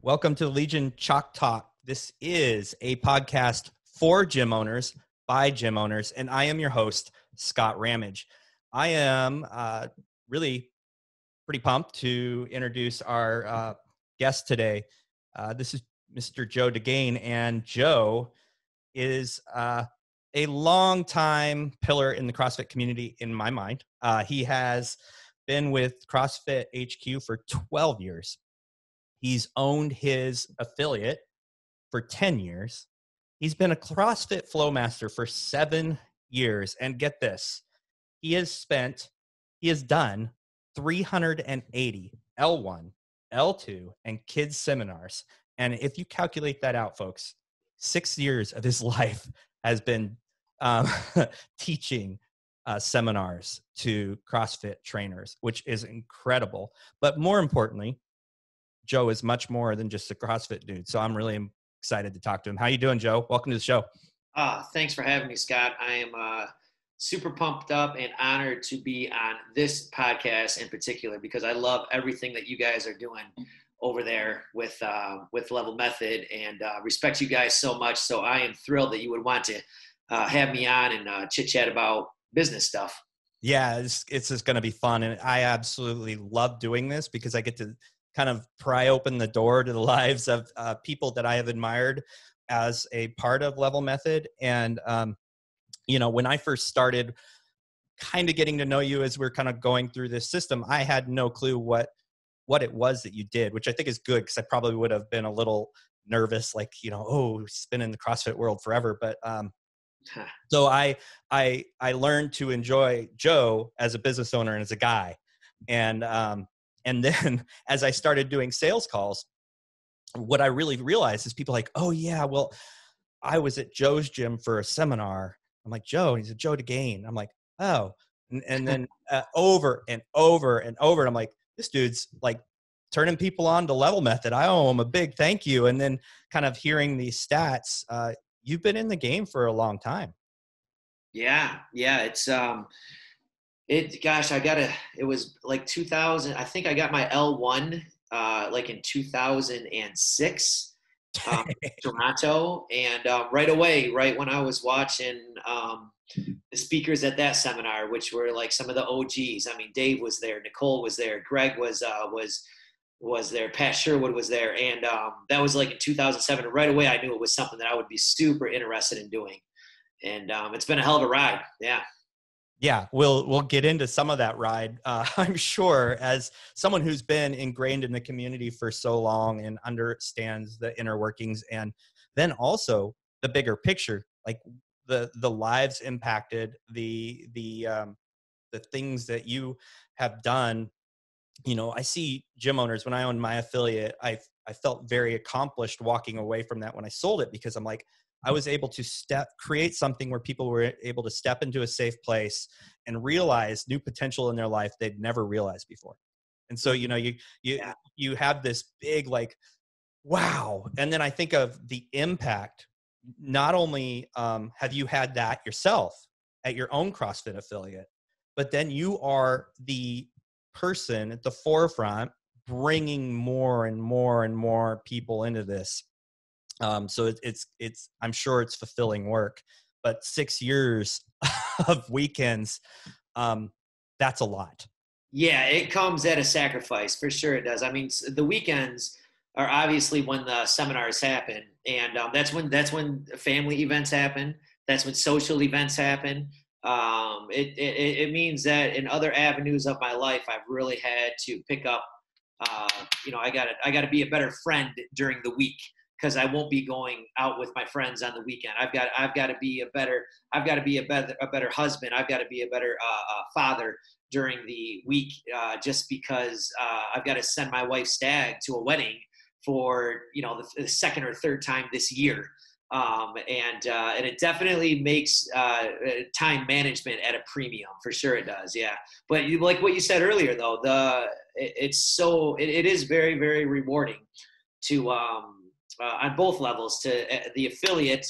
Welcome to the Legion Chalk Talk. This is a podcast for gym owners by gym owners, and I am your host, Scott Ramage. I am really pretty pumped to introduce our guest today. This is Mr. Joe DeGain, and Joe is a long-time pillar in the CrossFit community in my mind. He has been with CrossFit HQ for 12 years. He's owned his affiliate for 10 years. He's been a CrossFit Flow Master for 7 years. And get this, he has done 380 L1, L2, and kids seminars. And if you calculate that out, folks, 6 years of his life has been teaching seminars to CrossFit trainers, which is incredible. But more importantly, Joe is much more than just a CrossFit dude. So I'm really excited to talk to him. How you doing, Joe? Welcome to the show. Thanks for having me, Scott. I am super pumped up and honored to be on this podcast in particular because I love everything that you guys are doing over there with Level Method and respect you guys so much. So I am thrilled that you would want to have me on and chit chat about business stuff. Yeah, it's just going to be fun. And I absolutely love doing this because I get to kind of pry open the door to the lives of people that I have admired as a part of Level Method. And, when I first started kind of getting to know you as we're kind of going through this system, I had no clue what it was that you did, which I think is good because I probably would have been a little nervous, like, he's been in the CrossFit world forever. But so I learned to enjoy Joe as a business owner and as a guy. And then as I started doing sales calls, what I really realized is people like, oh yeah, well, I was at Joe's gym for a seminar. I'm like, Joe, and he's a Joe DeGain. I'm like, oh, and then over and over and over. And I'm like, this dude's like turning people on to Level Method. I owe him a big thank you. And then kind of hearing these stats, you've been in the game for a long time. Yeah. It's, it was like 2000. I think I got my L1 like in 2006, Toronto. And right away, right when I was watching the speakers at that seminar, which were like some of the OGs. I mean, Dave was there, Nicole was there, Greg was there, Pat Sherwood was there. And that was like in 2007. And right away, I knew it was something that I would be super interested in doing. And it's been a hell of a ride. Yeah. Yeah, we'll get into some of that ride, I'm sure, as someone who's been ingrained in the community for so long and understands the inner workings, and then also the bigger picture, like the lives impacted, the things that you have done. I see gym owners. When I owned my affiliate, I felt very accomplished walking away from that when I sold it, because I'm like, I was able to create something where people were able to step into a safe place and realize new potential in their life they'd never realized before. And so, you have this big, like, wow. And then I think of the impact. Not only have you had that yourself at your own CrossFit affiliate, but then you are the person at the forefront bringing more and more and more people into this. So it's I'm sure it's fulfilling work, but 6 years of weekends, that's a lot. Yeah, it comes at a sacrifice, for sure it does. I mean, the weekends are obviously when the seminars happen, and that's when family events happen. That's when social events happen. It means that in other avenues of my life, I've really had to pick up. I gotta be a better friend during the week, because I won't be going out with my friends on the weekend. I've got to be a better husband. I've got to be a better father during the week, just because I've got to send my wife Stag to a wedding for the second or third time this year. And it definitely makes time management at a premium, for sure it does. Yeah. But like what you said earlier, though, it is very, very rewarding to on both levels, to the affiliate,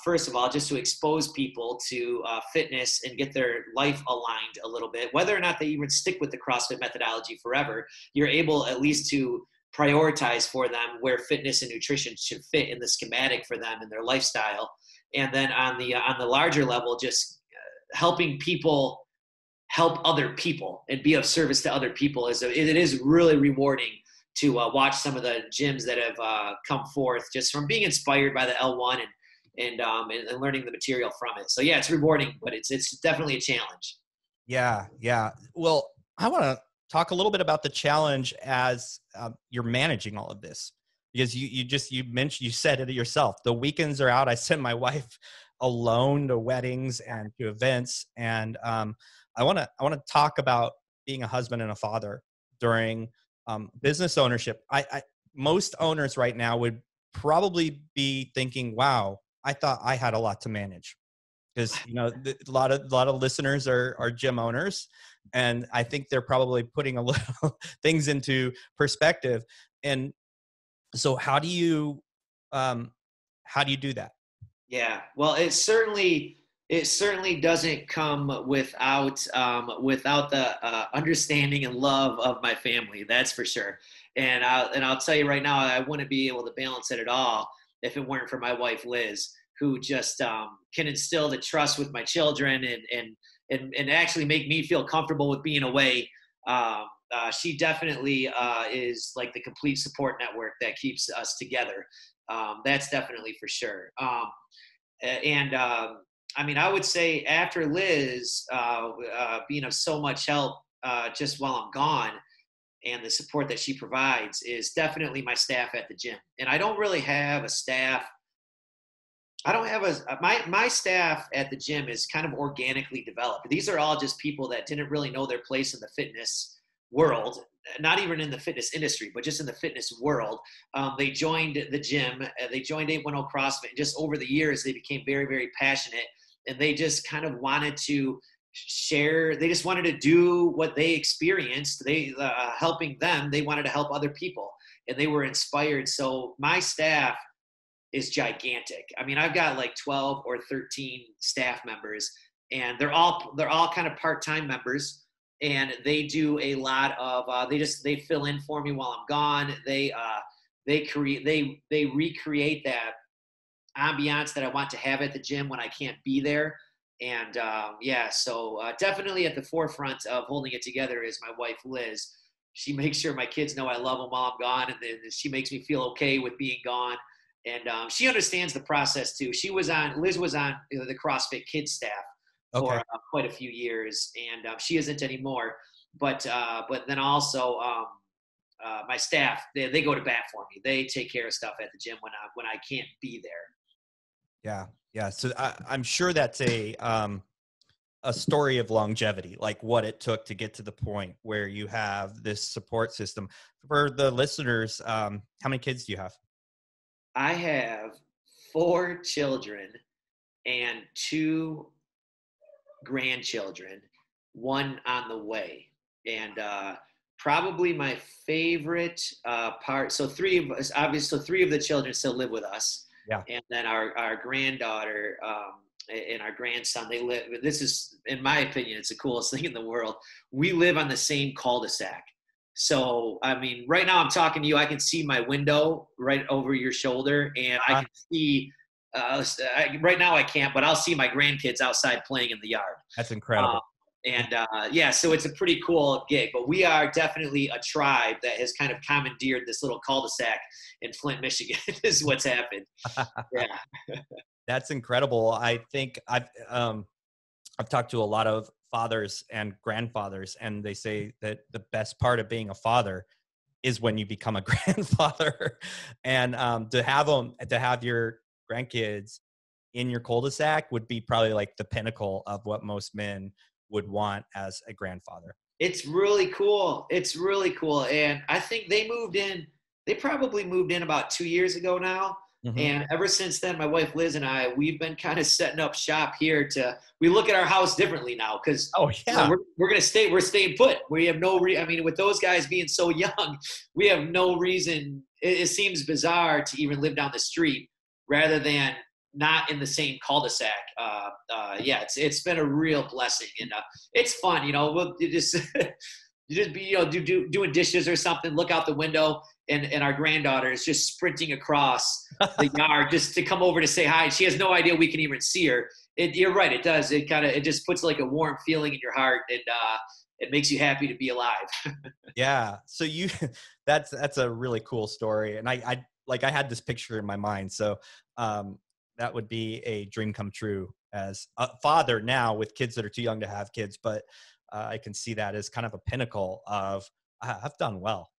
first of all, just to expose people to fitness and get their life aligned a little bit. Whether or not they even stick with the CrossFit methodology forever, you're able at least to prioritize for them where fitness and nutrition should fit in the schematic for them and their lifestyle. And then on the larger level, just helping people help other people and be of service to other people it is really rewarding to watch some of the gyms that have come forth just from being inspired by the L1 and learning the material from it. So yeah, it's rewarding, but it's definitely a challenge. Yeah. Yeah. Well, I want to talk a little bit about the challenge as you're managing all of this, because you said it yourself. The weekends are out. I send my wife alone to weddings and to events. And I want to talk about being a husband and a father during business ownership. Most owners right now would probably be thinking, wow, I thought I had a lot to manage. Because a lot of listeners are gym owners, and I think they're probably putting a little things into perspective. And so, how do you do that? Yeah, well, it certainly doesn't come without the understanding and love of my family. That's for sure. And I'll tell you right now, I wouldn't be able to balance it at all if it weren't for my wife Liz, who just can instill the trust with my children and actually make me feel comfortable with being away. She definitely is like the complete support network that keeps us together. That's definitely for sure. I mean, I would say after Liz being of so much help just while I'm gone, and the support that she provides is definitely my staff at the gym. And I don't really have a staff. I don't have my staff at the gym is kind of organically developed. These are all just people that didn't really know their place in the fitness world, not even in the fitness industry, but just in the fitness world. They joined the gym, they joined 810 CrossFit. And just over the years, they became very, very passionate, and they just kind of wanted to share. They just wanted to do what they experienced. They helping them. They wanted to help other people, and they were inspired. So my staff is gigantic. I mean, I've got like 12 or 13 staff members, and they're all kind of part-time members, and they do a lot of they fill in for me while I'm gone. They recreate that ambiance that I want to have at the gym when I can't be there. And so definitely at the forefront of holding it together is my wife Liz. She makes sure my kids know I love them while I'm gone, and then she makes me feel okay with being gone. And she understands the process too. Liz was on the CrossFit Kids staff for quite a few years, and she isn't anymore. But then also my staff, they go to bat for me. They take care of stuff at the gym when I can't be there. Yeah. So I'm sure that's a story of longevity, like what it took to get to the point where you have this support system. For the listeners, how many kids do you have? I have 4 children and 2 grandchildren, 1 on the way. And probably my favorite part, so 3 of us, obviously, so 3 of the children still live with us. Yeah. And then our granddaughter and our grandson, they live, this is, in my opinion, it's the coolest thing in the world. We live on the same cul-de-sac. So, I mean, right now I'm talking to you, I can see my window right over your shoulder, and I can see, right now I can't, but I'll see my grandkids outside playing in the yard. That's incredible. So it's a pretty cool gig, but we are definitely a tribe that has kind of commandeered this little cul-de-sac in Flint, Michigan is what's happened. Yeah. That's incredible. I think I've talked to a lot of fathers and grandfathers, and they say that the best part of being a father is when you become a grandfather. And to have your grandkids in your cul-de-sac would be probably like the pinnacle of what most men would want as a grandfather. It's really cool. And I think they probably moved in about 2 years ago now. Mm-hmm. And ever since then, my wife Liz and I, we've been kind of setting up shop here we look at our house differently now, because we're staying put. We have with those guys being so young, we have no reason. It seems bizarre to even live down the street rather than not in the same cul-de-sac. It's been a real blessing, and it's fun. We'll just be doing dishes or something, look out the window, and our granddaughter is just sprinting across the yard just to come over to say hi. She has no idea we can even see her. You're right. It does. It just puts like a warm feeling in your heart, and it makes you happy to be alive. Yeah. So that's a really cool story. And I had this picture in my mind. So that would be a dream come true as a father now with kids that are too young to have kids. But I can see that as kind of a pinnacle of I've done well.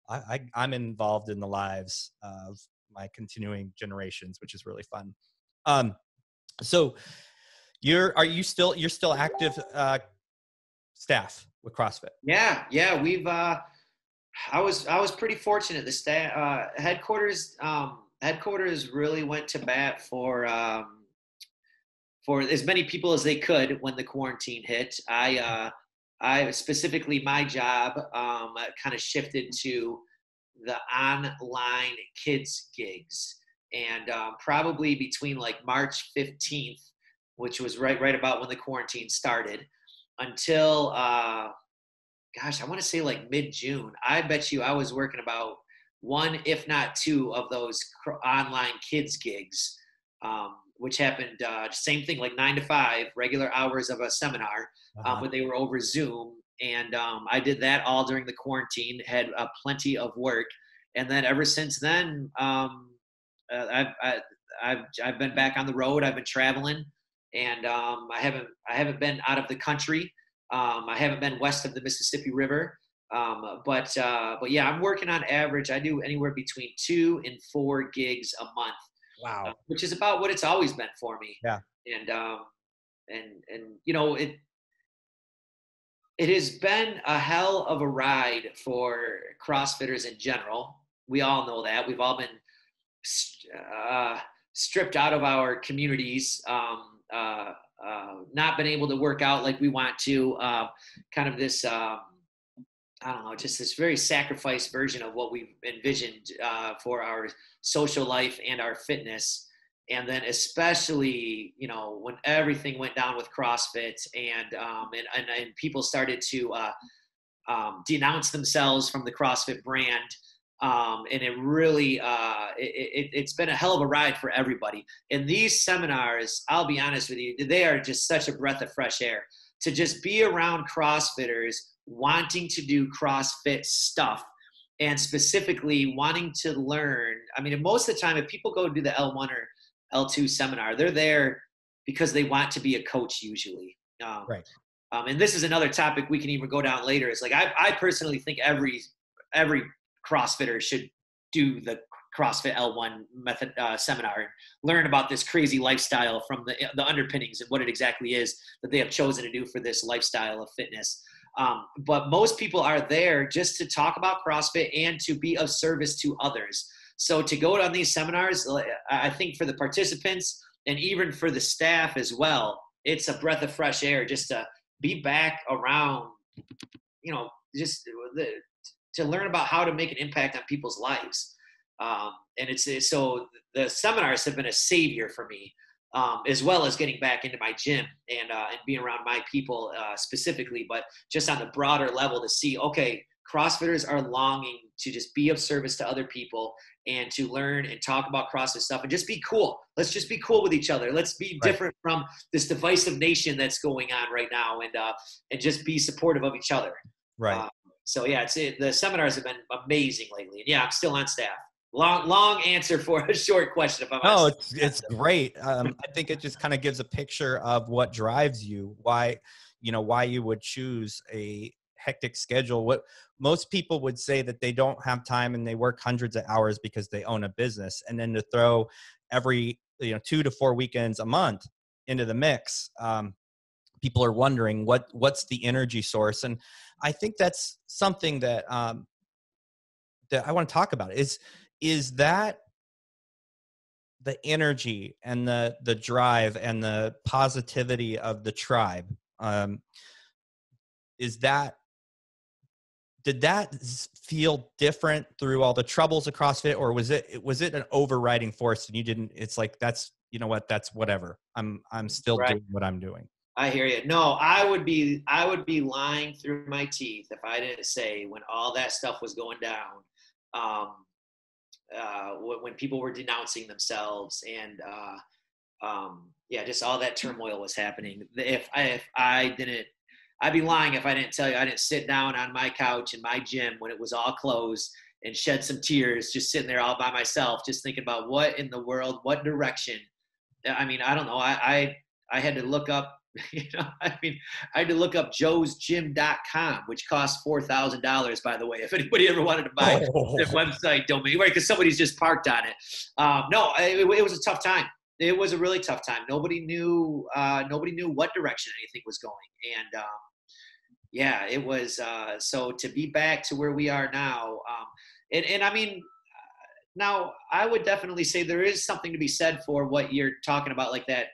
I'm involved in the lives of my continuing generations, which is really fun. So you're still active staff with CrossFit? Yeah. I was pretty fortunate. The staff headquarters really went to bat for as many people as they could when the quarantine hit. I specifically, my job kind of shifted to the online kids gigs, and probably between like March 15th, which was right about when the quarantine started, until gosh, I want to say like mid-June. I bet you I was working about one, if not two, of those online kids gigs, which happened same thing, like 9 to 5, regular hours of a seminar, but they were over Zoom. And I did that all during the quarantine, had plenty of work. And then ever since then, I've been back on the road. I've been traveling, and I haven't been out of the country. I haven't been west of the Mississippi River, but yeah, I'm working on average. I do anywhere between 2 and 4 gigs a month. Wow. Which is about what it's always been for me. Yeah. And you know, it has been a hell of a ride for CrossFitters in general. We all know that. We've all been stripped out of our communities, not been able to work out like we want to, kind of this, I don't know, just this very sacrificed version of what we've envisioned for our social life and our fitness. And then especially, you know, when everything went down with CrossFit and people started to denounce themselves from the CrossFit brand. And it really, it's been a hell of a ride for everybody. And these seminars, I'll be honest with you, they are just such a breath of fresh air to just be around CrossFitters wanting to do CrossFit stuff and specifically wanting to learn. I mean, most of the time, if people go do the L1 or L2 seminar, they're there because they want to be a coach usually. Right. And this is another topic we can even go down later. It's like, I personally think every CrossFitter should do the CrossFit L1 method seminar and learn about this crazy lifestyle from the underpinnings and what it exactly is that they have chosen to do for this lifestyle of fitness. But most people are there just to talk about CrossFit and to be of service to others. So to go on these seminars, I think for the participants and even for the staff as well, it's a breath of fresh air just to be back around, you know, just to learn about how to make an impact on people's lives. And so the seminars have been a savior for me, as well as getting back into my gym and being around my people specifically, but just on the broader level to see, okay, CrossFitters are longing to just be of service to other people and to learn and talk about CrossFit stuff and just be cool. Let's just be cool with each other. Let's be different from this divisive nation that's going on right now, and just be supportive of each other. Right. So yeah, the seminars have been amazing lately. And yeah, I'm still on staff. Long answer for a short question. If I'm honest. It's great. I think it just kind of gives a picture of what drives you, why you would choose a hectic schedule. What most people would say that they don't have time and they work hundreds of hours because they own a business, and then to throw every 2 to 4 weekends a month into the mix. People are wondering what's the energy source, and I think that's something that that I want to talk about. Is that the energy and the drive and the positivity of the tribe? Did that feel different through all the troubles of CrossFit, or was it an overriding force and you didn't? It's like, that's, you know what, that's whatever. I'm still doing what I'm doing. I hear you. No, I would be lying through my teeth if I didn't say when all that stuff was going down, when people were denouncing themselves, and yeah, just all that turmoil was happening. If I didn't, I'd be lying if I didn't tell you I didn't sit down on my couch in my gym when it was all closed and shed some tears, just sitting there all by myself, just thinking about what in the world, what direction. I mean, I don't know. I had to look up, I mean, I had to look up joesgym.com, which costs $4,000, by the way, if anybody ever wanted to buy Oh, the website domain, right? Because somebody's just parked on it. No, it was a tough time. It was a really tough time. Nobody knew what direction anything was going. And yeah, it was, so to be back to where we are now. And I mean, now I would definitely say there is something to be said for what you're talking about, like that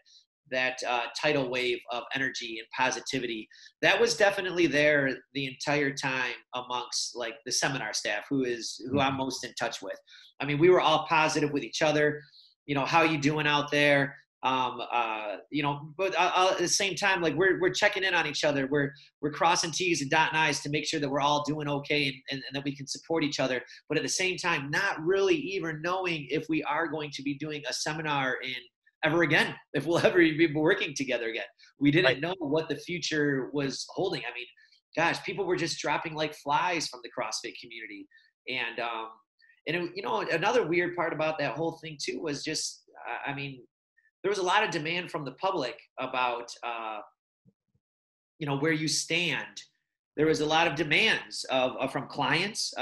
tidal wave of energy and positivity that was definitely there the entire time amongst like the seminar staff, who I'm most in touch with. I mean, we were all positive with each other. How you doing out there? But at the same time, like we're checking in on each other. We're crossing T's and dotting I's to make sure that we're all doing okay, and that we can support each other. But at the same time, not really even knowing if we are going to be doing a seminar ever again, if we'll ever be working together again. We didn't know what the future was holding. I mean, gosh, people were just dropping like flies from the CrossFit community. And another weird part about that whole thing too was just, I mean, there was a lot of demand from the public about, where you stand. There was a lot of demands from clients.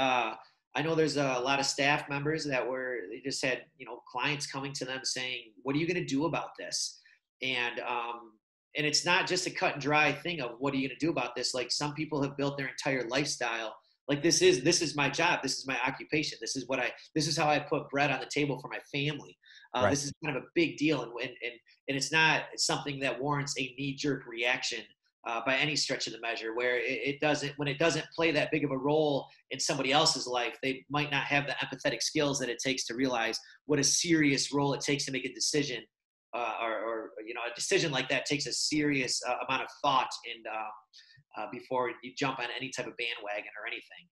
I know there's a lot of staff members they just had, clients coming to them saying, what are you going to do about this? And it's not just a cut and dry thing of what are you going to do about this? Like some people have built their entire lifestyle. Like this is my job. This is my occupation. This is how I put bread on the table for my family. right. This is kind of a big deal. And it's not something that warrants a knee jerk reaction by any stretch of the measure, where when it doesn't play that big of a role in somebody else's life, they might not have the empathetic skills that it takes to realize what a serious role it takes to make a decision, or a decision like that takes a serious amount of thought and before you jump on any type of bandwagon or anything.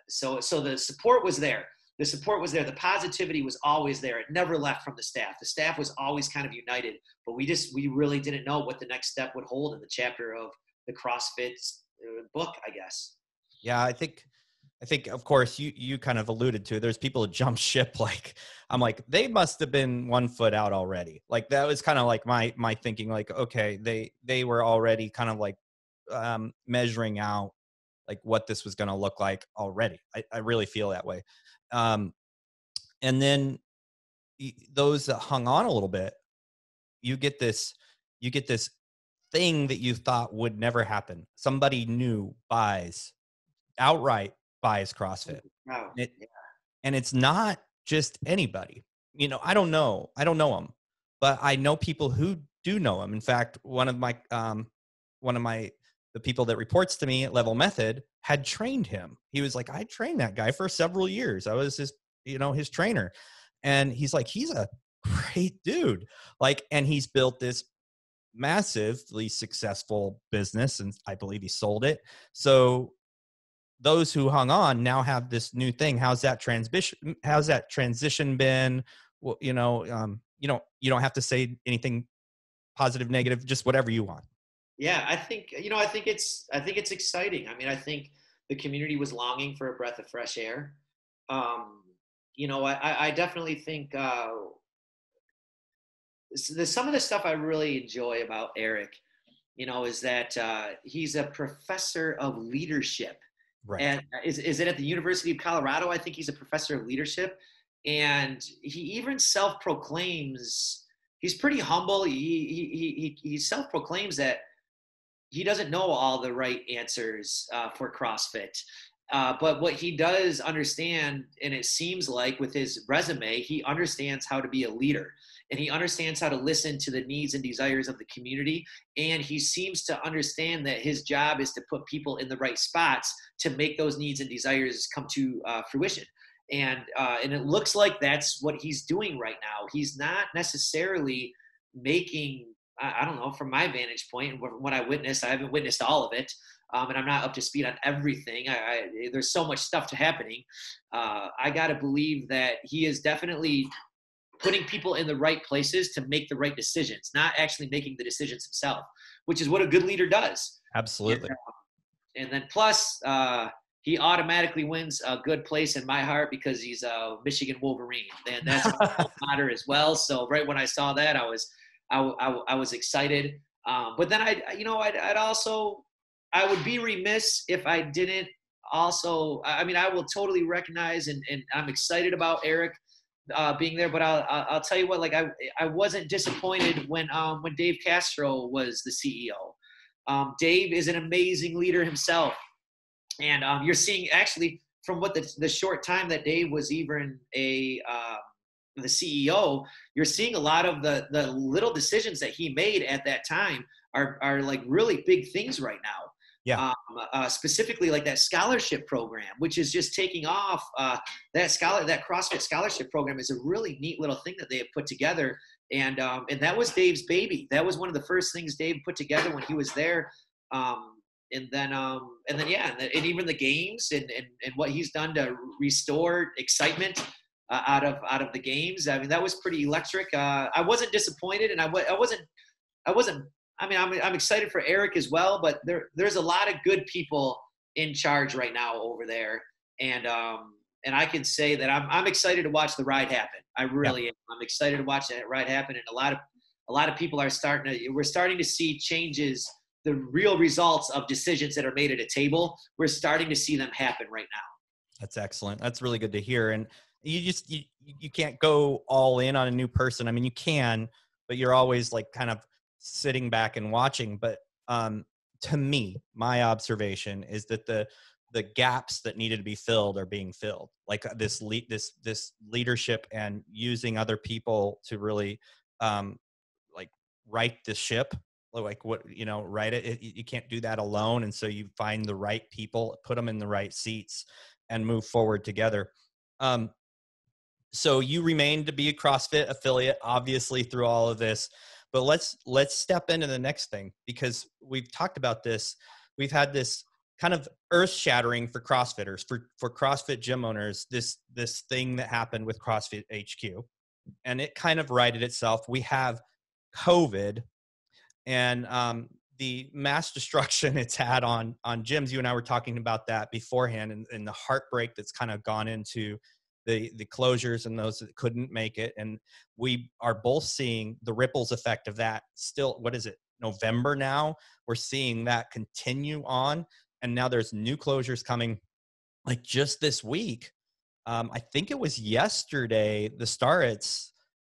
So the support was there. The support was there. The positivity was always there. It never left from the staff. The staff was always kind of united, but we really didn't know what the next step would hold in the chapter of the CrossFit book, I guess. Yeah, I think of course you kind of alluded to, there's people who jump ship. Like I'm like, they must have been 1 foot out already. Like that was kind of like my thinking, like, okay, they were already kind of like measuring out like what this was going to look like already. I really feel that way. And then those that hung on a little bit, you get this thing that you thought would never happen. Somebody new outright buys CrossFit. Wow. And it's not just anybody. I don't know them, but I know people who do know him. In fact, one of the people that reports to me at Level Method had trained him. He was like, I trained that guy for several years. I was his trainer. And he's like, he's a great dude. Like, and he's built this massively successful business, and I believe he sold it. So those who hung on now have this new thing. How's that transition been? Well, you don't have to say anything positive, negative, just whatever you want. Yeah, I think it's exciting. I mean, I think the community was longing for a breath of fresh air. I definitely think some of the stuff I really enjoy about Eric, is that he's a professor of leadership. Right. And is it at the University of Colorado? I think he's a professor of leadership, and he even self-proclaims, he's pretty humble. He self-proclaims that he doesn't know all the right answers for CrossFit. But what he does understand, and it seems like with his resume, he understands how to be a leader, and he understands how to listen to the needs and desires of the community. And he seems to understand that his job is to put people in the right spots to make those needs and desires come to fruition. And it looks like that's what he's doing right now. He's not necessarily making, I don't know, from my vantage point and what I witnessed, I haven't witnessed all of it. and I'm not up to speed on everything. There's so much stuff happening. I got to believe that he is definitely putting people in the right places to make the right decisions, not actually making the decisions himself, which is what a good leader does. Absolutely. And then plus, he automatically wins a good place in my heart because he's a Michigan Wolverine, and that's my matter as well. So right when I saw that, I was excited. But then I'd also, I would be remiss if I didn't also. I mean, I will totally recognize and I'm excited about Eric being there. But I'll tell you what, like I wasn't disappointed when Dave Castro was the CEO. Dave is an amazing leader himself. And you're seeing actually from what the short time that Dave was even the CEO, you're seeing a lot of the little decisions that he made at that time are like really big things right now. Yeah. Specifically like that scholarship program, which is just taking off. That CrossFit scholarship program is a really neat little thing that they have put together. And that was Dave's baby. That was one of the first things Dave put together when he was there. And then yeah, and even the games and what he's done to restore excitement out of the games. I mean, that was pretty electric. I wasn't disappointed, and I wasn't. I mean, I'm excited for Eric as well, but there's a lot of good people in charge right now over there, and I can say that I'm excited to watch the ride happen. I really am. I'm excited to watch that ride happen, and a lot of people we're starting to see changes. The real results of decisions that are made at a table, we're starting to see them happen right now. That's excellent. That's really good to hear. And you can't go all in on a new person. I mean, you can, but you're always like kind of sitting back and watching. But to me, my observation is that the gaps that needed to be filled are being filled. Like this leadership and using other people to really like right the ship. Like what, right it, you can't do that alone. And so you find the right people, put them in the right seats and move forward together. So you remain to be a CrossFit affiliate, obviously, through all of this, but let's step into the next thing, because we've talked about this. We've had this kind of earth shattering for CrossFitters, for CrossFit gym owners, this thing that happened with CrossFit HQ, and it kind of righted itself. We have COVID, and the mass destruction it's had on gyms. You and I were talking about that beforehand, and the heartbreak that's kind of gone into the closures and those that couldn't make it. And we are both seeing the ripples effect of that still. What is it, November now? We're seeing that continue on, and now there's new closures coming. Like just this week, I think it was yesterday, the Starrets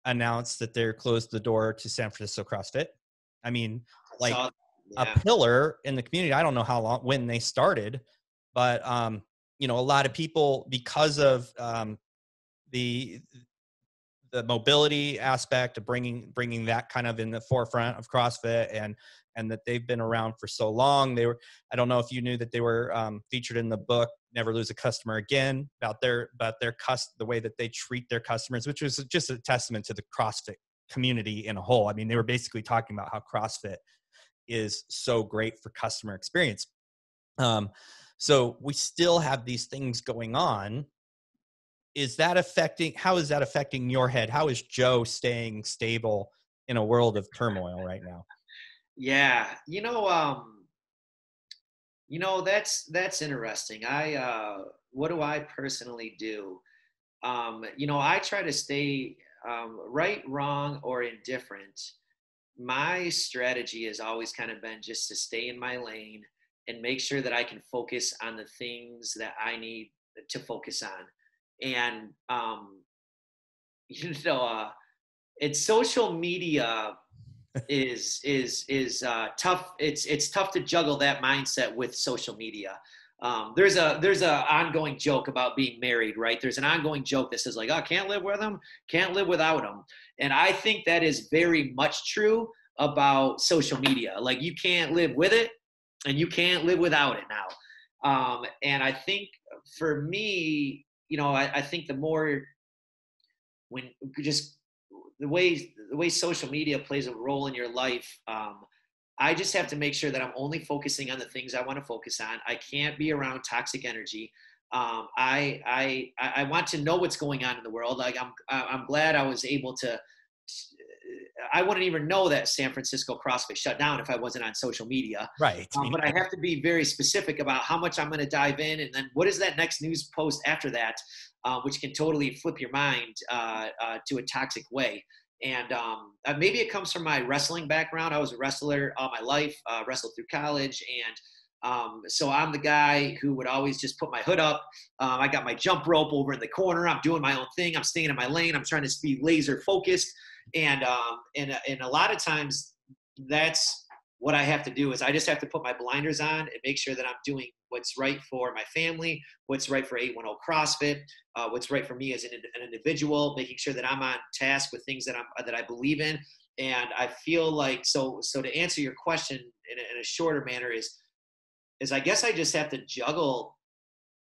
announced that they're closed the door to San Francisco CrossFit. I mean, like a pillar in the community. I don't know when they started, but a lot of people, because of the mobility aspect of bringing that kind of in the forefront of CrossFit, and that they've been around for so long. I don't know if you knew that they were featured in the book Never Lose a Customer Again, about the way that they treat their customers, which was just a testament to the CrossFit community in a whole. I mean, they were basically talking about how CrossFit is so great for customer experience. So we still have these things going on. How is that affecting your head? How is Joe staying stable in a world of turmoil right now? Yeah. That's interesting. What do I personally do? I try to stay right, wrong, or indifferent. My strategy has always kind of been just to stay in my lane and make sure that I can focus on the things that I need to focus on. And, it's social media is tough. It's tough to juggle that mindset with social media. There's a ongoing joke about being married, right? There's an ongoing joke that says like, oh, can't live with them, can't live without them. And I think that is very much true about social media. Like you can't live with it and you can't live without it now. And I think for me, I think the more when just the way social media plays a role in your life, I just have to make sure that I'm only focusing on the things I want to focus on. I can't be around toxic energy. I want to know what's going on in the world. Like I'm glad I was able to. I wouldn't even know that San Francisco CrossFit shut down if I wasn't on social media. Right. But I have to be very specific about how much I'm going to dive in, and then what is that next news post after that, which can totally flip your mind to a toxic way. And maybe it comes from my wrestling background. I was a wrestler all my life, wrestled through college. And so I'm the guy who would always just put my hood up. I got my jump rope over in the corner. I'm doing my own thing. I'm staying in my lane. I'm trying to be laser focused. And a lot of times that's what I have to do is I just have to put my blinders on and make sure that I'm doing what's right for my family, what's right for 810 CrossFit, what's right for me as an individual, making sure that I'm on task with things that I believe in. And I feel like, so to answer your question in a shorter manner is I guess I just have to juggle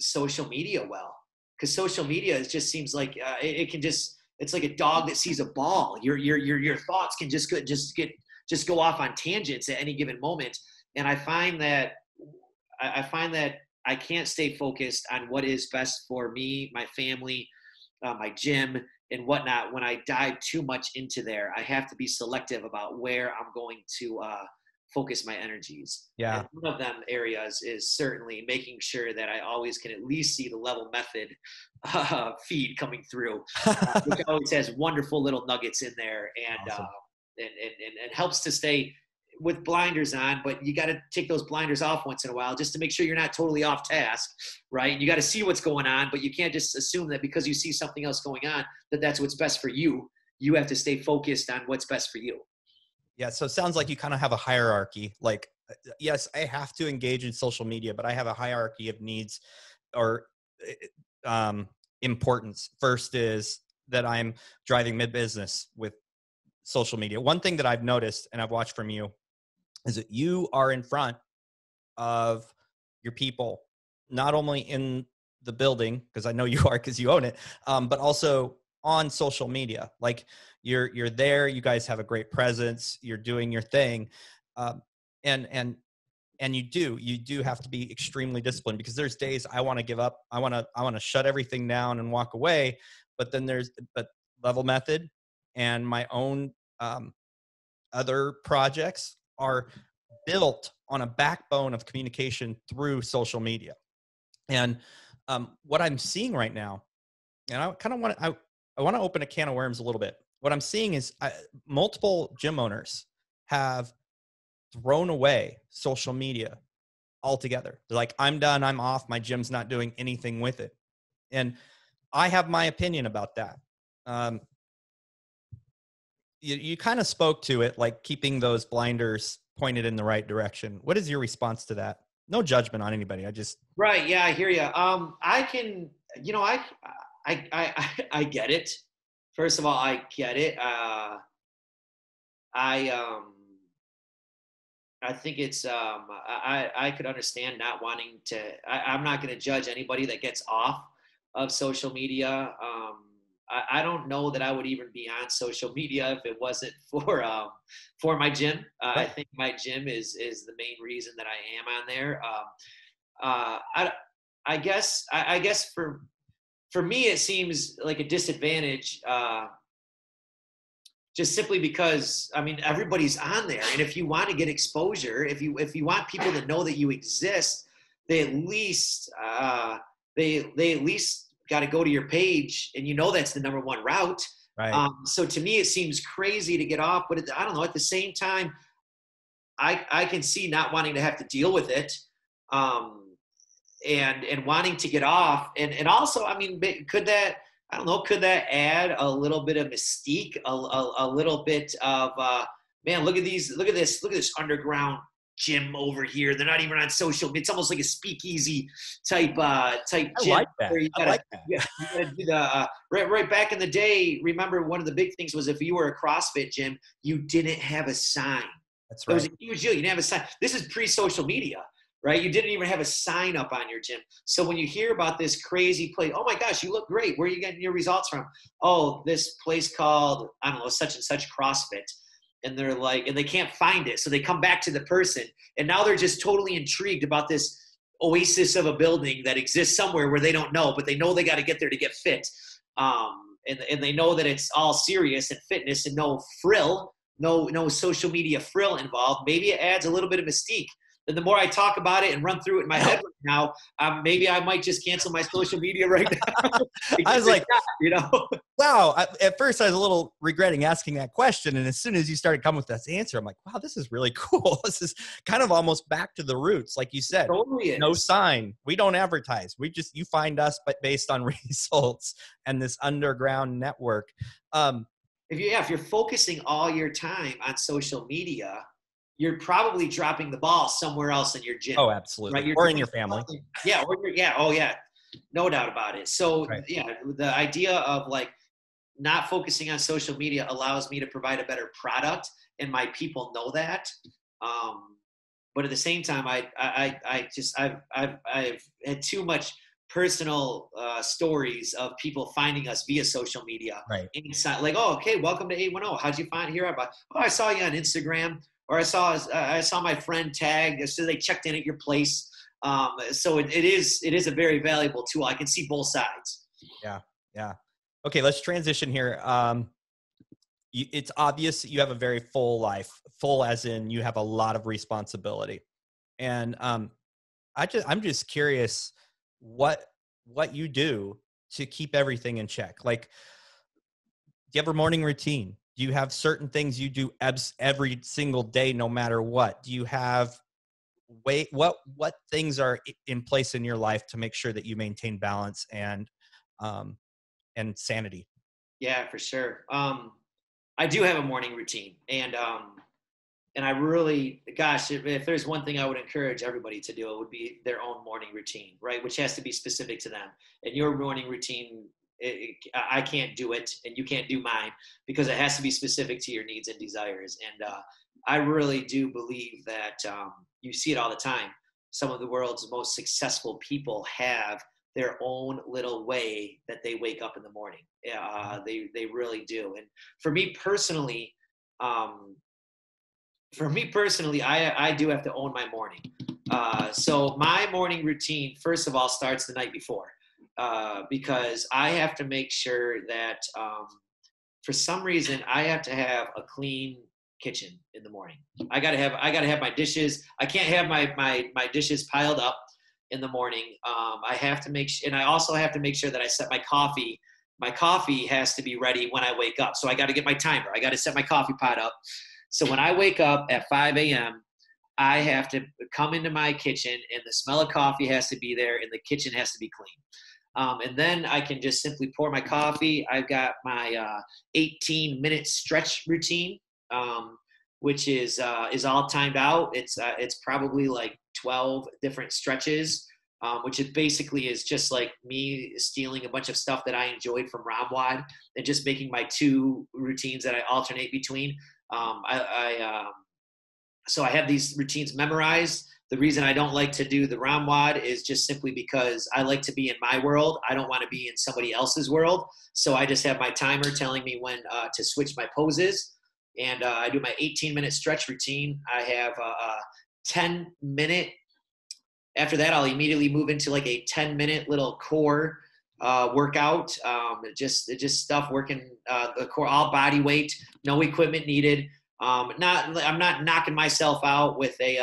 social media well, because social media just seems like it can just, it's like a dog that sees a ball. Your thoughts can just go off on tangents at any given moment. And I find that I can't stay focused on what is best for me, my family, my gym, and whatnot. When I dive too much into there, I have to be selective about where I'm going to focus my energies. Yeah. And one of them areas is certainly making sure that I always can at least see the Level Method feed coming through, which always has wonderful little nuggets in there, and Awesome. and helps to stay with blinders on, but you got to take those blinders off once in a while just to make sure you're not totally off task, right? You got to see what's going on, but you can't just assume that because you see something else going on that that's what's best for you. You have to stay focused on what's best for you. Yeah. So it sounds like you kind of have a hierarchy. Like, yes, I have to engage in social media, but I have a hierarchy of needs or importance. First is that I'm driving mid-business with social media. One thing that I've noticed and I've watched from you is that you are in front of your people, not only in the building, because I know you are because you own it, but also on social media. Like you're there, you guys have a great presence, you're doing your thing. And you do have to be extremely disciplined, because there's days I want to give up. I want to shut everything down and walk away. But then but Level Method and my own other projects are built on a backbone of communication through social media. And what I'm seeing right now, and I kind of I want to open a can of worms a little bit. What I'm seeing is multiple gym owners have thrown away social media altogether. They're like, I'm done, I'm off, my gym's not doing anything with it. And I have my opinion about that. You kind of spoke to it, like keeping those blinders pointed in the right direction. What is your response to that? No judgment on anybody. Right. Yeah, I hear you. I can, I get it. First of all, I get it. I think it's, I could understand not wanting to, I'm not going to judge anybody that gets off of social media. I don't know that I would even be on social media if it wasn't for my gym. Right. I think my gym is the main reason that I am on there. I guess for me, it seems like a disadvantage, just simply because, I mean, everybody's on there. And if you want to get exposure, if you want people to know that you exist, they at least got to go to your page, and that's the number one route. Right. So to me, it seems crazy to get off, but I don't know. At the same time, I can see not wanting to have to deal with it, and wanting to get off, and also, I mean, could that add a little bit of mystique, a little bit of man, look at this underground gym over here. They're not even on social. It's almost like a speakeasy type gym. I like that. Where you gotta do the right back in the day. Remember, one of the big things was if you were a CrossFit gym, you didn't have a sign. That's right. It was a huge deal. You didn't have a sign. This is pre-social media, right? You didn't even have a sign up on your gym. So when you hear about this crazy place, oh my gosh, you look great. Where are you getting your results from? Oh, this place called, I don't know, such and such CrossFit. and they're like, and they can't find it. So they come back to the person, and now they're just totally intrigued about this oasis of a building that exists somewhere where they don't know, but they know they got to get there to get fit. And they know that it's all serious and fitness and no frill, no social media frill involved. Maybe it adds a little bit of mystique. And the more I talk about it and run through it in my head right now, maybe I might just cancel my social media right now. I was like, not. Wow. At first I was a little regretting asking that question. And as soon as you started coming with that answer, I'm like, wow, this is really cool. This is kind of almost back to the roots. Like you said, Totally no sign. We don't advertise. You find us, but based on results and this underground network. If you're focusing all your time on social media, you're probably dropping the ball somewhere else in your gym. Oh, absolutely. Right? Or in your family. Yeah. Oh, yeah. No doubt about it. So, right. Yeah, the idea of like not focusing on social media allows me to provide a better product, and my people know that. But at the same time, I've had too much personal stories of people finding us via social media. Right. Inside, like, oh, okay, welcome to 810. How'd you find here? Oh, I saw you on Instagram. Or I saw my friend tag, so they checked in at your place. So it is a very valuable tool. I can see both sides. Yeah. Okay, let's transition here. It's obvious that you have a very full life, full as in you have a lot of responsibility. And I'm just curious what you do to keep everything in check. Like, do you have a morning routine? Do you have certain things you do every single day, no matter what? Do you have what things are in place in your life to make sure that you maintain balance and sanity? Yeah, for sure. I do have a morning routine, and I really, gosh, if there's one thing I would encourage everybody to do, it would be their own morning routine, right? Which has to be specific to them. And your morning routine, I can't do it, and you can't do mine, because it has to be specific to your needs and desires. And I really do believe that you see it all the time. Some of the world's most successful people have their own little way that they wake up in the morning. They really do. And for me personally, I do have to own my morning. So my morning routine, first of all, starts the night before. Because I have to make sure that for some reason I have to have a clean kitchen in the morning. I gotta have my dishes. I can't have my dishes piled up in the morning. I have to and I also have to make sure that I set my coffee. My coffee has to be ready when I wake up. So I got to get my timer. I got to set my coffee pot up. So when I wake up at 5 a.m., I have to come into my kitchen, and the smell of coffee has to be there, and the kitchen has to be clean. And then I can just simply pour my coffee. I've got my 18-minute stretch routine, which is all timed out. It's probably like 12 different stretches, which it basically is just like me stealing a bunch of stuff that I enjoyed from Ramwad and just making my two routines that I alternate between. So I have these routines memorized. The reason I don't like to do the Ramwad is just simply because I like to be in my world. I don't want to be in somebody else's world. So I just have my timer telling me when to switch my poses. And I do my 18-minute stretch routine. I have a 10-minute. After that, I'll immediately move into like a 10-minute little core workout. Just stuff working the core, all body weight, no equipment needed. I'm not knocking myself out with a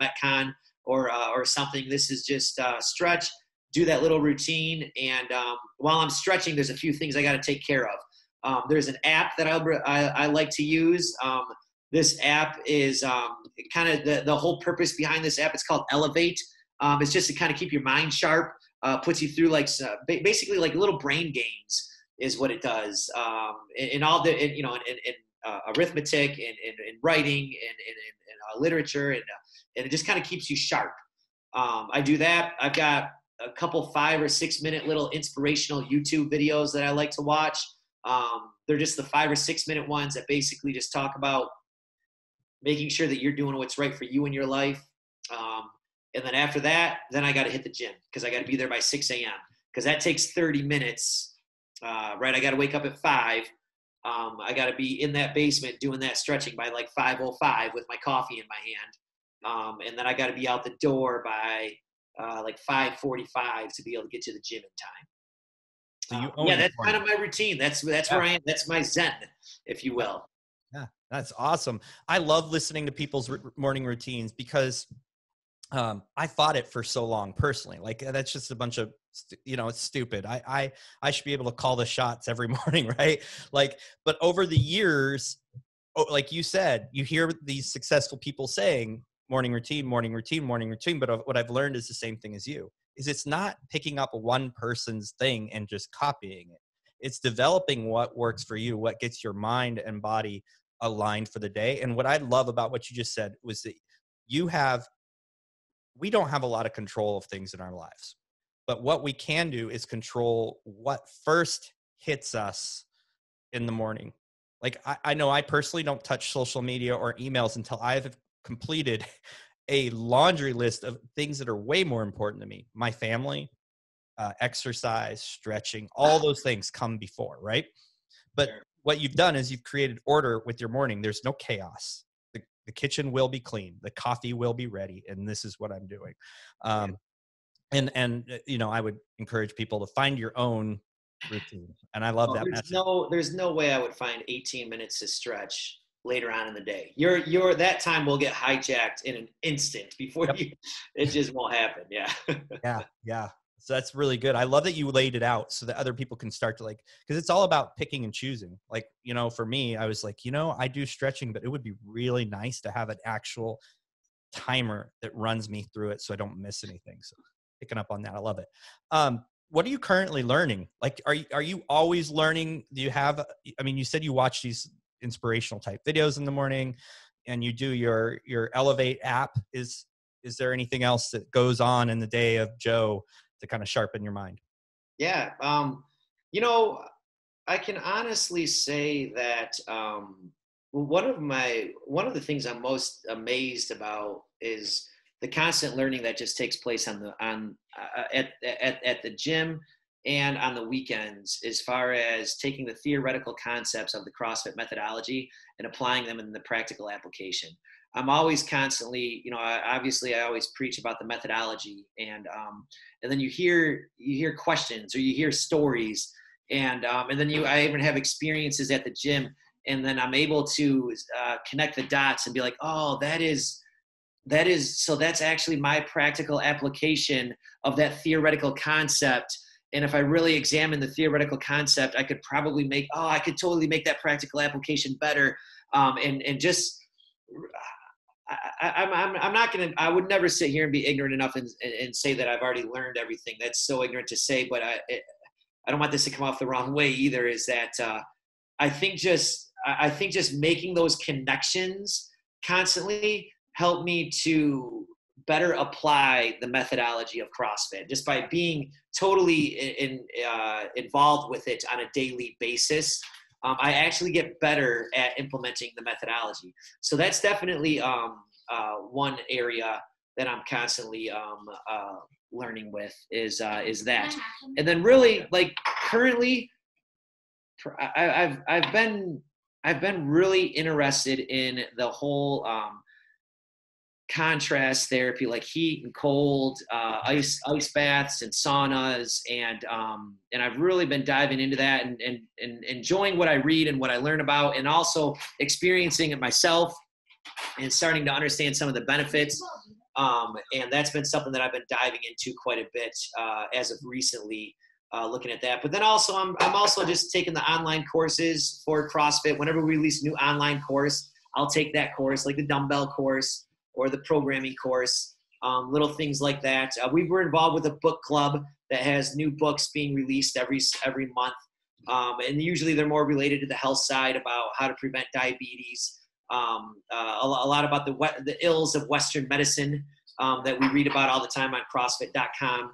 Metcon or something. This is just stretch, do that little routine, and while I'm stretching, there's a few things I got to take care of. There's an app that I like to use. This app is kind of the whole purpose behind this app. It's called Elevate. It's just to kind of keep your mind sharp, puts you through like basically like little brain games is what it does. In all the in arithmetic and writing and literature and it just kind of keeps you sharp. I do that. I've got a couple 5 or 6 minute little inspirational YouTube videos that I like to watch. They're just the 5 or 6 minute ones that basically just talk about making sure that you're doing what's right for you in your life. And then after that, then I got to hit the gym because I got to be there by 6 a.m. because that takes 30 minutes, right? I got to wake up at 5. I got to be in that basement doing that stretching by like 5:05 with my coffee in my hand. And then I got to be out the door by like 5:45 to be able to get to the gym in time. So you Yeah, own your that's kind morning. of my routine. That's Yeah. where I am. That's my zen, if you will. Yeah. That's awesome. I love listening to people's morning routines because I fought it for so long personally. Like that's just a bunch of, it's stupid. I should be able to call the shots every morning. Right. Like, but over the years, like you said, you hear these successful people saying morning routine, morning routine, morning routine. But what I've learned is the same thing as you, is it's not picking up one person's thing and just copying it. It's developing what works for you, what gets your mind and body aligned for the day. And what I love about what you just said was that you have we don't have a lot of control of things in our lives. But what we can do is control what first hits us in the morning. Like I know I personally don't touch social media or emails until I've completed a laundry list of things that are way more important to me. My family, exercise, stretching, all those things come before, right? But Sure. what you've done is you've created order with your morning. There's no chaos. The kitchen will be clean. The coffee will be ready. And this is what I'm doing. Yeah. And I would encourage people to find your own routine. And I love Well, that there's message. no way I would find 18 minutes to stretch later on in the day. Your that time will get hijacked in an instant before Yep. you. It just won't happen. Yeah. Yeah. Yeah. So that's really good. I love that you laid it out so that other people can start to because it's all about picking and choosing. Like, for me, I was like, I do stretching, but it would be really nice to have an actual timer that runs me through it so I don't miss anything. So picking up on that. I love it. What are you currently learning? Like, are you always learning? Do you have, you said you watch these inspirational type videos in the morning and you do your Elevate app. Is there anything else that goes on in the day of Joe to kind of sharpen your mind? Yeah. You know, I can honestly say that one of the things I'm most amazed about is the constant learning that just takes place at the gym and on the weekends, as far as taking the theoretical concepts of the CrossFit methodology and applying them in the practical application. I'm always constantly, obviously I always preach about the methodology, and then you hear questions or you hear stories, and then I even have experiences at the gym, and then I'm able to connect the dots and be like, oh, so that's actually my practical application of that theoretical concept. And if I really examine the theoretical concept, I could totally make that practical application better. And just, I'm not going to, I would never sit here and be ignorant enough and say that I've already learned everything. That's so ignorant to say, but I don't want this to come off the wrong way either, is that I think just making those connections constantly help me to better apply the methodology of CrossFit just by being totally involved with it on a daily basis. I actually get better at implementing the methodology. So that's definitely one area that I'm constantly learning with is that. And then really, like, currently, I've been really interested in the whole contrast therapy, like heat and cold, ice baths and saunas, and I've really been diving into that and enjoying what I read and what I learn about, and also experiencing it myself and starting to understand some of the benefits. And that's been something that I've been diving into quite a bit as of recently, looking at that. But then also, I'm also just taking the online courses for CrossFit. Whenever we release a new online course, I'll take that course, like the dumbbell course or the programming course, little things like that. We were involved with a book club that has new books being released every month. And usually they're more related to the health side, about how to prevent diabetes, a lot about the ills of Western medicine that we read about all the time on CrossFit.com.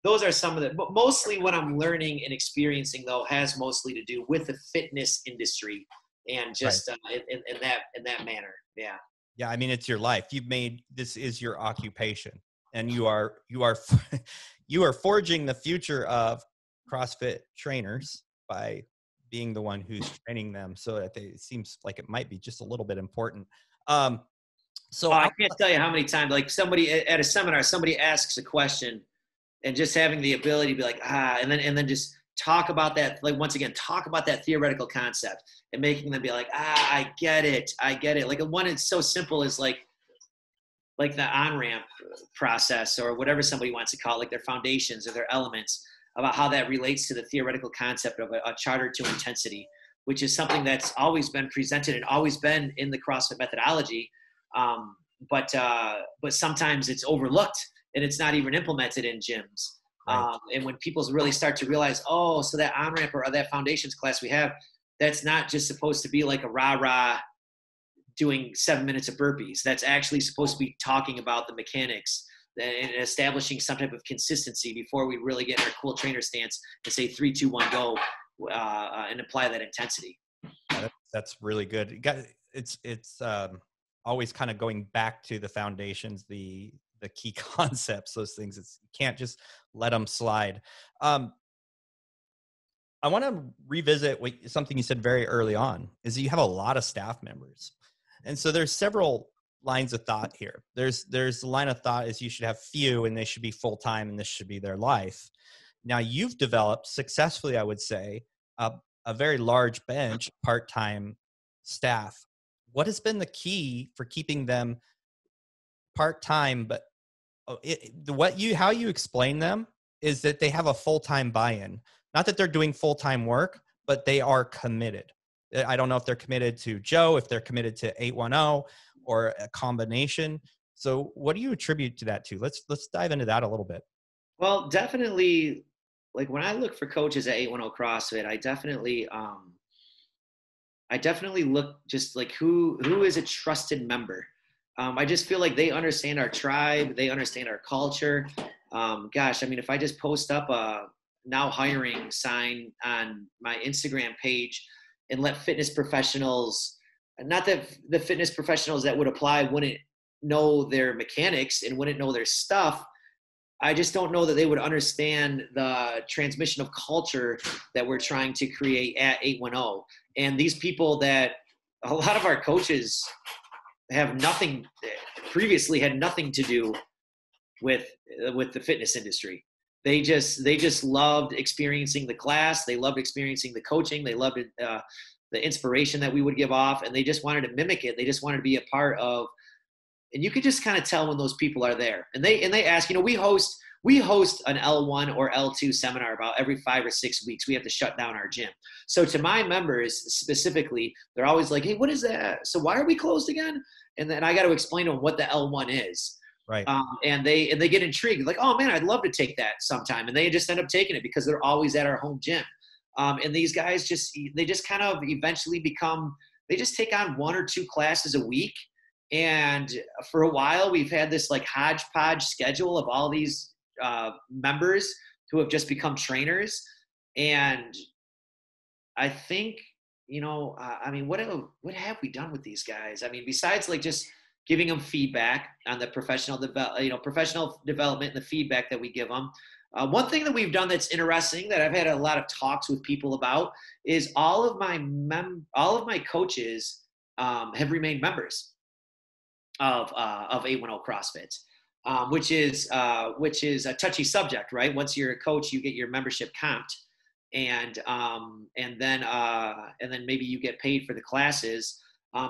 Those are some of the, but mostly what I'm learning and experiencing, though, has mostly to do with the fitness industry and just in that manner. Yeah. Yeah, it's your life. This is your occupation, and you are you are forging the future of CrossFit trainers by being the one who's training them, so that it seems like it might be just a little bit important. Um, Oh, so I can't tell you how many times, like somebody at a seminar, somebody asks a question, and just having the ability to be like, and then just talk about that, like once again, talk about that theoretical concept and making them be like, I get it. Like one, it's so simple as like the on-ramp process or whatever somebody wants to call it, like their foundations or their elements, about how that relates to the theoretical concept of a charter to intensity, which is something that's always been presented and always been in the CrossFit methodology. Um, but sometimes it's overlooked and it's not even implemented in gyms. right. And when people really start to realize, oh, so that on-ramp or that foundations class we have, that's not just supposed to be like a rah-rah doing 7 minutes of burpees. That's actually supposed to be talking about the mechanics and establishing some type of consistency before we really get in our cool trainer stance and say 3, 2, 1, go, and apply that intensity. Yeah, that's really good. It's always kind of going back to the foundations, the key concepts, those things. You can't just let them slide. I want to revisit something you said very early on, is you have a lot of staff members. And so there's several lines of thought here. There's the line of thought is you should have few and they should be full-time and this should be their life. Now you've developed successfully, I would say, a very large bench, part-time staff. What has been the key for keeping them part-time, but how you explain them is that they have a full-time buy-in. Not that they're doing full-time work, but they are committed. I don't know if they're committed to Joe, if they're committed to 810 or a combination. So what do you attribute to that to? Let's dive into that a little bit. Well, definitely, like when I look for coaches at 810 CrossFit, I definitely look just like who is a trusted member. I just feel like they understand our tribe, they understand our culture. Gosh, I mean, if I just post up a now hiring sign on my Instagram page and let fitness professionals, not that the fitness professionals that would apply wouldn't know their mechanics and wouldn't know their stuff, I just don't know that they would understand the transmission of culture that we're trying to create at 810. And these people that a lot of our coaches have previously had nothing to do with the fitness industry. They just loved experiencing the class. They loved experiencing the coaching. They loved the inspiration that we would give off, and they just wanted to mimic it. They just wanted to be a part of. And you could just kind of tell when those people are there. And they ask, we host an L1 or L2 seminar about every 5 or 6 weeks. We have to shut down our gym. So to my members specifically, they're always like, hey, what is that? So why are we closed again? And then I got to explain to them what the L1 is. Right. And they get intrigued, like, oh man, I'd love to take that sometime. And they just end up taking it because they're always at our home gym. And these guys they just kind of eventually they just take on 1 or 2 classes a week. And for a while, we've had this like hodgepodge schedule of all these members who have just become trainers. And I think, I mean, what have we done with these guys? I mean, besides like just giving them feedback on the professional development and the feedback that we give them. One thing that we've done that's interesting that I've had a lot of talks with people about is all of my coaches have remained members of 810 CrossFit, which is a touchy subject, right? Once you're a coach, you get your membership comped, and then maybe you get paid for the classes.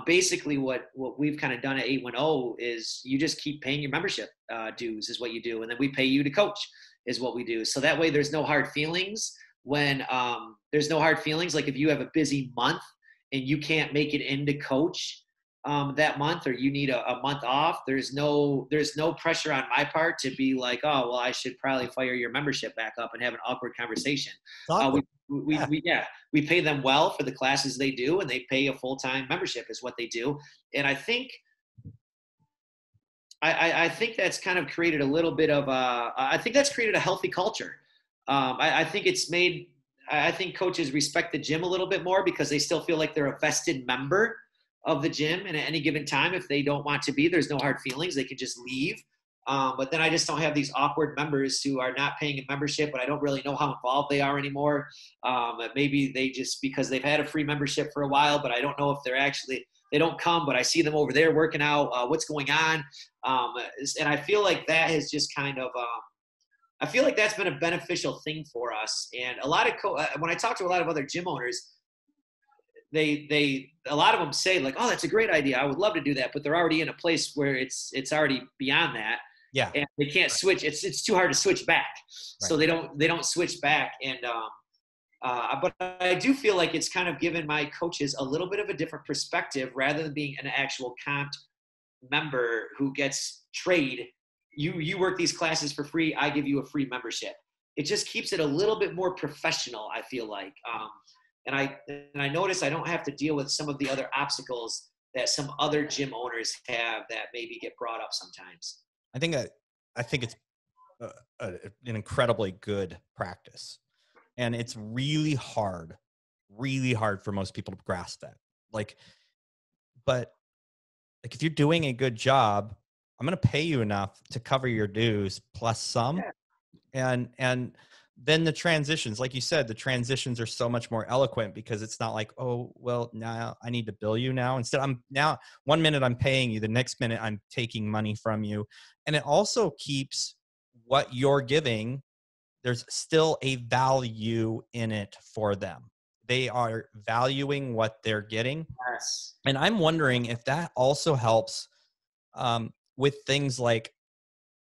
Basically, what we've kind of done at 810 is you just keep paying your membership dues is what you do, and then we pay you to coach is what we do. So that way, there's no hard feelings when like if you have a busy month and you can't make it into coach that month, or you need a month off, there's no pressure on my part to be like, oh, well, I should probably fire your membership back up and have an awkward conversation. We pay them well for the classes they do, and they pay a full-time membership is what they do. And I think that's kind of created a little bit of I think that's created a healthy culture. I think coaches respect the gym a little bit more because they still feel like they're a vested member of the gym. And at any given time, if they don't want to be, there's no hard feelings. They can just leave. But then I just don't have these awkward members who are not paying a membership, but I don't really know how involved they are anymore. Maybe they just, because they've had a free membership for a while, but I don't know if they don't come, but I see them over there working out. What's going on? And I feel like that has just kind of, I feel like that's been a beneficial thing for us. And a lot of when I talk to a lot of other gym owners, a lot of them say like, oh, that's a great idea, I would love to do that, but they're already in a place where it's already beyond that. Yeah. And they can't switch. It's too hard to switch back. Right. So they don't switch back. And but I do feel like it's kind of given my coaches a little bit of a different perspective, rather than being an actual comp member who gets trade. You work these classes for free, I give you a free membership. It just keeps it a little bit more professional, I feel like. And I notice I don't have to deal with some of the other obstacles that some other gym owners have that maybe get brought up sometimes. I think it's an incredibly good practice, and it's really hard for most people to grasp that. But if you're doing a good job, I'm going to pay you enough to cover your dues plus some. Yeah. And then the transitions, like you said, the transitions are so much more eloquent, because it's not like, oh, well, now I need to bill you now. Instead, I'm now 1 minute I'm paying you, the next minute I'm taking money from you. And it also keeps what you're giving, there's still a value in it for them. They are valuing what they're getting. Yes. And I'm wondering if that also helps with things like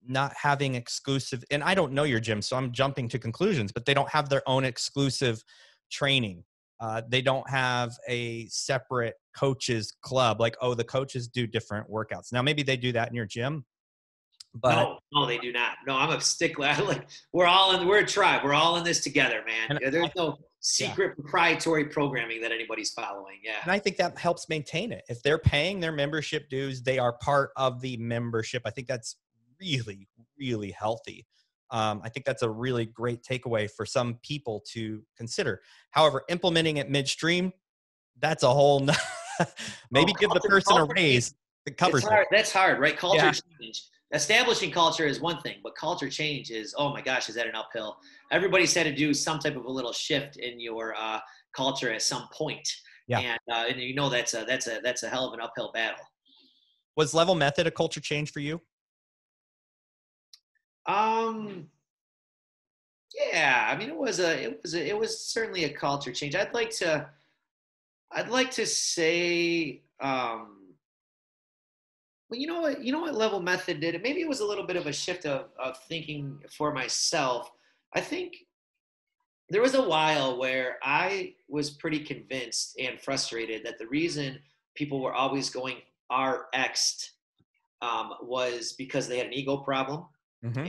not having exclusive, and I don't know your gym, so I'm jumping to conclusions, but they don't have their own exclusive training. They don't have a separate coaches club. Like, oh, the coaches do different workouts. Now, maybe they do that in your gym, but no, they do not. No, I'm a stickler. We're a tribe. We're all in this together, man. There's no secret proprietary programming that anybody's following. Yeah. And I think that helps maintain it. If they're paying their membership dues, they are part of the membership. I think that's really, really healthy. I think that's a really great takeaway for some people to consider. However, implementing it midstream, that's a whole maybe give the person a raise that covers it. That's hard, right? Culture change. Establishing culture is one thing, but culture change is, oh my gosh, is that an uphill? Everybody's had to do some type of a little shift in your culture at some point. Yeah. And you know, that's a hell of an uphill battle. Was Level Method a culture change for you? Yeah, I mean, it was certainly a culture change. I'd like to say, well, you know what Level Method did? Maybe it was a little bit of a shift of thinking for myself. I think there was a while where I was pretty convinced and frustrated that the reason people were always going RX'd was because they had an ego problem. Mm-hmm.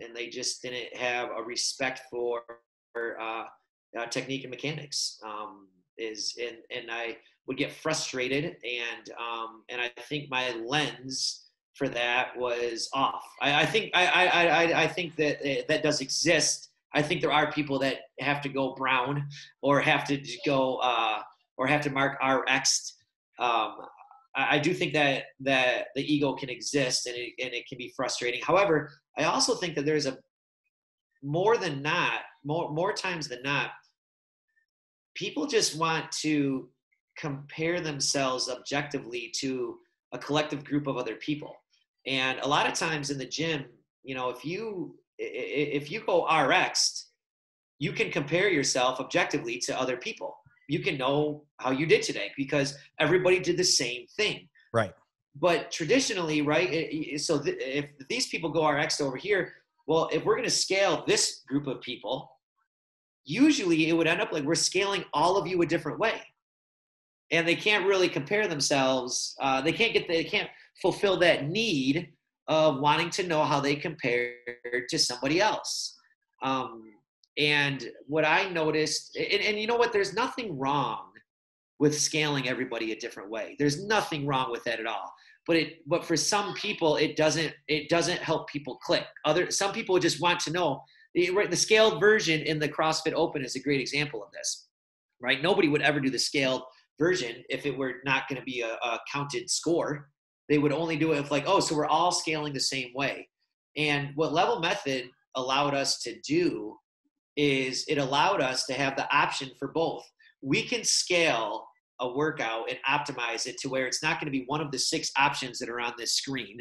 And they just didn't have a respect for technique and mechanics. And I would get frustrated, and I think my lens for that was off. I think that does exist. I think there are people that have to go brown or have to go or have to mark RX. I do think that the ego can exist, and it can be frustrating. However, I also think that there's more times than not, people just want to compare themselves objectively to a collective group of other people. And a lot of times in the gym, you know, if you go RX, you can compare yourself objectively to other people. You can know how you did today because everybody did the same thing. Right. But traditionally, right, if these people go RX over here, well, if we're going to scale this group of people, usually it would end up like we're scaling all of you a different way. And they can't really compare themselves. They can't fulfill that need of wanting to know how they compare to somebody else. And what I noticed, and you know what, there's nothing wrong with scaling everybody a different way. There's nothing wrong with that at all. But for some people, it doesn't help people click. Some people just want to know. The scaled version in the CrossFit Open is a great example of this, right? Nobody would ever do the scaled version if it were not going to be a counted score. they would only do it if like, oh, so we're all scaling the same way. And what level method allowed us to do is it allowed us to have the option for both. We can scale a workout and optimize it to where it's not going to be one of the 6 options that are on this screen,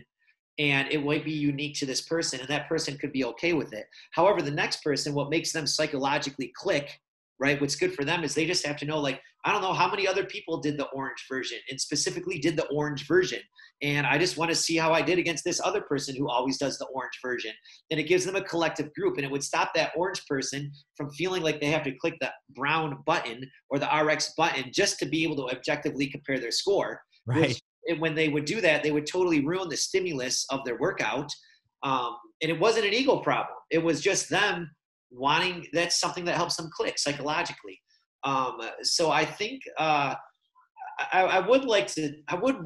and it might be unique to this person, and that person could be okay with it. However, the next person, what makes them psychologically click, right? What's good for them is they just have to know, like, I don't know how many other people did the orange version and specifically did the orange version. And I just want to see how I did against this other person who always does the orange version. And it gives them a collective group, and it would stop that orange person from feeling like they have to click the brown button or the RX button just to be able to objectively compare their score, Right. which when they would do that, they would totally ruin the stimulus of their workout. And it wasn't an ego problem. It was just them wanting, that's something that helps them click psychologically. So I think I would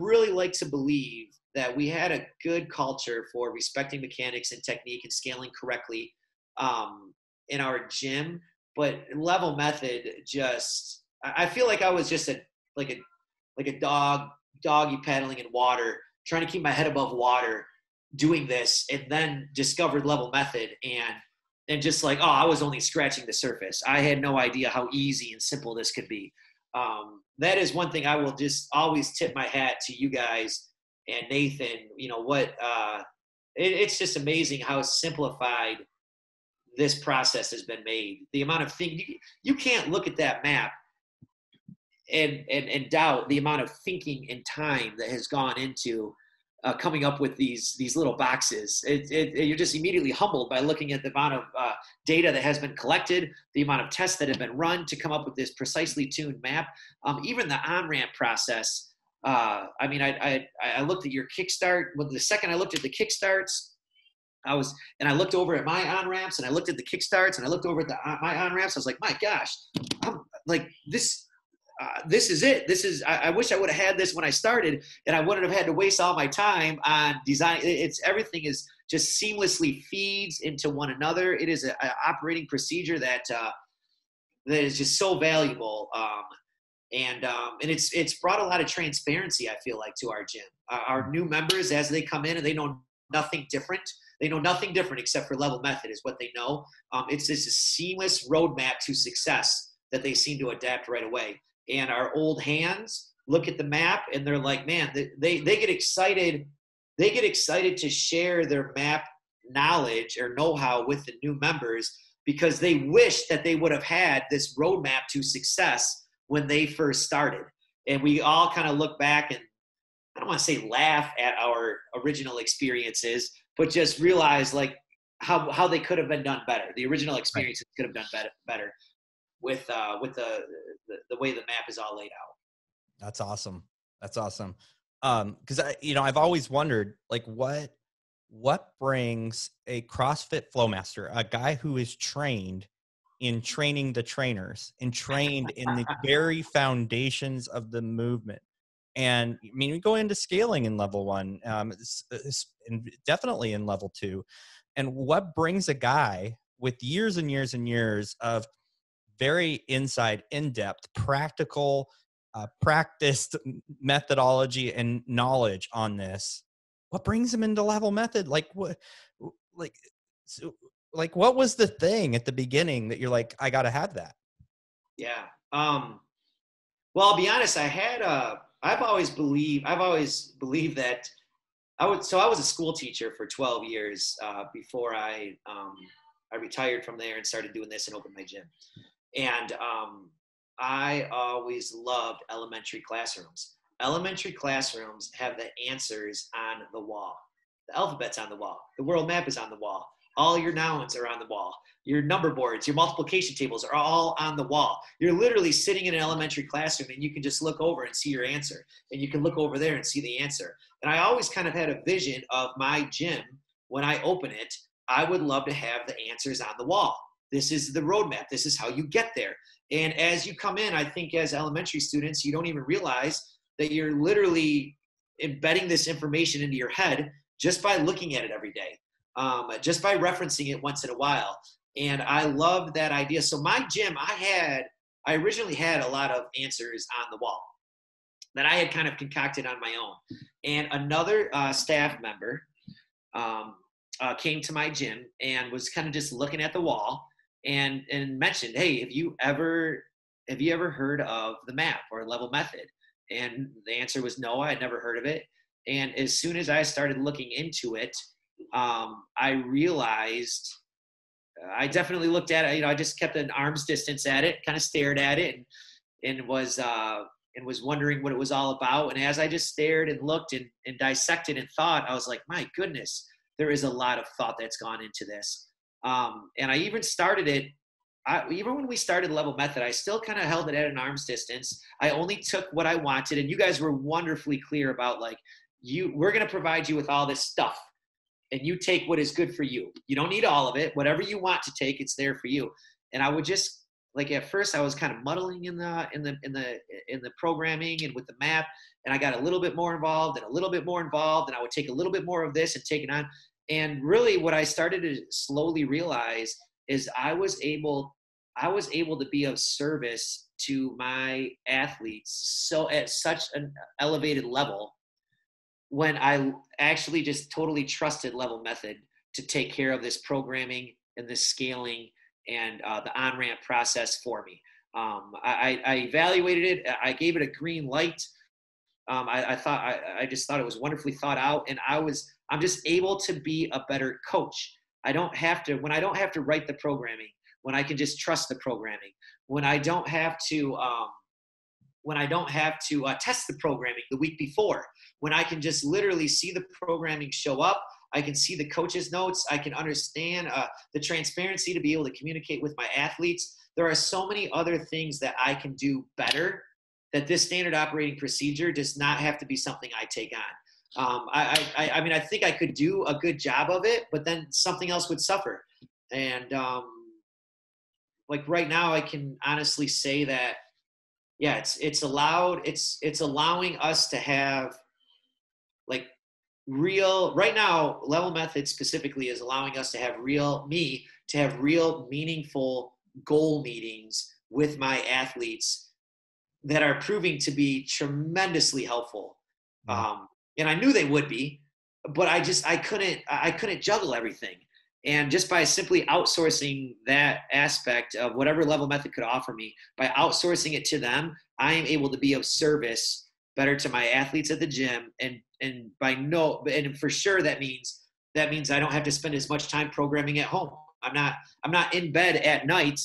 really like to believe that we had a good culture for respecting mechanics and technique and scaling correctly in our gym. But level method, just I feel like I was just like a doggy paddling in water, trying to keep my head above water, doing this, and then discovered level method and just like, oh, I was only scratching the surface. I had no idea how easy and simple this could be. That is one thing I will just always tip my hat to you guys and Nathan. You know what? It's just amazing how simplified this process has been made. The amount of things you can't look at that map and doubt the amount of thinking and time that has gone into coming up with these little boxes. You're just immediately humbled by looking at the amount of data that has been collected, the amount of tests that have been run to come up with this precisely tuned map. Even the on-ramp process. I mean, I looked at your kickstart. Well, the second I looked at the kickstarts, I looked over at my on-ramps, and I looked at the kickstarts, and I looked over at my on-ramps. I was like, my gosh, I'm like this. This is it. I wish I would have had this when I started, and I wouldn't have had to waste all my time on design. Everything is just seamlessly feeds into one another. It is an operating procedure that is just so valuable. And it's brought a lot of transparency, I feel like, to our gym. Our new members, as they come in and they know nothing different, except for level method is what they know. It's just a seamless roadmap to success that they seem to adapt right away. And our old hands look at the map and they're like, man, they get excited. They get excited to share their map knowledge or know-how with the new members because they wish that they would have had this roadmap to success when they first started. And we all kind of look back and I don't want to say laugh at our original experiences, but just realize like how they could have been done better. The original experiences could have done better with the way the map is all laid out. That's awesome. That's awesome. Cause I've always wondered like what brings a CrossFit Flowmaster, a guy who is trained in training the trainers and trained in the very foundations of the movement. And I mean, we go into scaling in level 1, and definitely in level 2. And what brings a guy with years and years and years of very in-depth, practical, practiced methodology and knowledge on this, what brings him into level method? Like what was the thing at the beginning that you're like, I got to have that? Yeah. Well, I'll be honest. I've always believed that I was a school teacher for 12 years before I retired from there and started doing this and opened my gym. And I always loved elementary classrooms. Elementary classrooms have the answers on the wall. The alphabet's on the wall. The world map is on the wall. All your nouns are on the wall. Your number boards, your multiplication tables are all on the wall. You're literally sitting in an elementary classroom and you can just look over and see your answer. And you can look over there and see the answer. And I always kind of had a vision of my gym. When I open it, I would love to have the answers on the wall. This is the roadmap. This is how you get there. And as you come in, I think as elementary students, you don't even realize that you're literally embedding this information into your head just by looking at it every day, just by referencing it once in a while. And I love that idea. So my gym, I originally had a lot of answers on the wall. that I had kind of concocted on my own. And another staff member came to my gym and was kind of just looking at the wall and mentioned, "Hey, have you ever heard of the MAP or level method?" And the answer was no, I had never heard of it. And as soon as I started looking into it, I realized I definitely looked at it. I just kept an arm's distance at it, kind of stared at it, and was wondering what it was all about. And as I just stared and looked and dissected and thought, I was like, my goodness, there is a lot of thought that's gone into this. And I even started it. Even when we started Level Method, I still kind of held it at an arm's distance. I only took what I wanted, and you guys were wonderfully clear about we're going to provide you with all this stuff, and you take what is good for you. You don't need all of it. Whatever you want to take, it's there for you. And I would just at first I was kind of muddling in the programming and with the MAP, and I got a little bit more involved and a little bit more involved, and I would take a little bit more of this and take it on. And really, what I started to slowly realize is I was able to be of service to my athletes so at such an elevated level when I actually just totally trusted Level Method to take care of this programming and this scaling and the on-ramp process for me. I evaluated it. I gave it a green light. I just thought it was wonderfully thought out, and I'm just able to be a better coach. When I don't have to write the programming, when I can just trust the programming, when I don't have to test the programming the week before, when I can just literally see the programming show up, I can see the coach's notes, I can understand the transparency to be able to communicate with my athletes. There are so many other things that I can do better that this standard operating procedure does not have to be something I take on. I mean, I think I could do a good job of it, but then something else would suffer. And right now, I can honestly say that, yeah, it's allowing us to have right now, Level Method specifically is allowing us to have real meaningful goal meetings with my athletes that are proving to be tremendously helpful. Yeah. And I knew they would be, but I couldn't juggle everything. And just by simply outsourcing that aspect of whatever Level Method could offer me, by outsourcing it to them, I am able to be of service better to my athletes at the gym. And for sure that means I don't have to spend as much time programming at home. I'm not in bed at night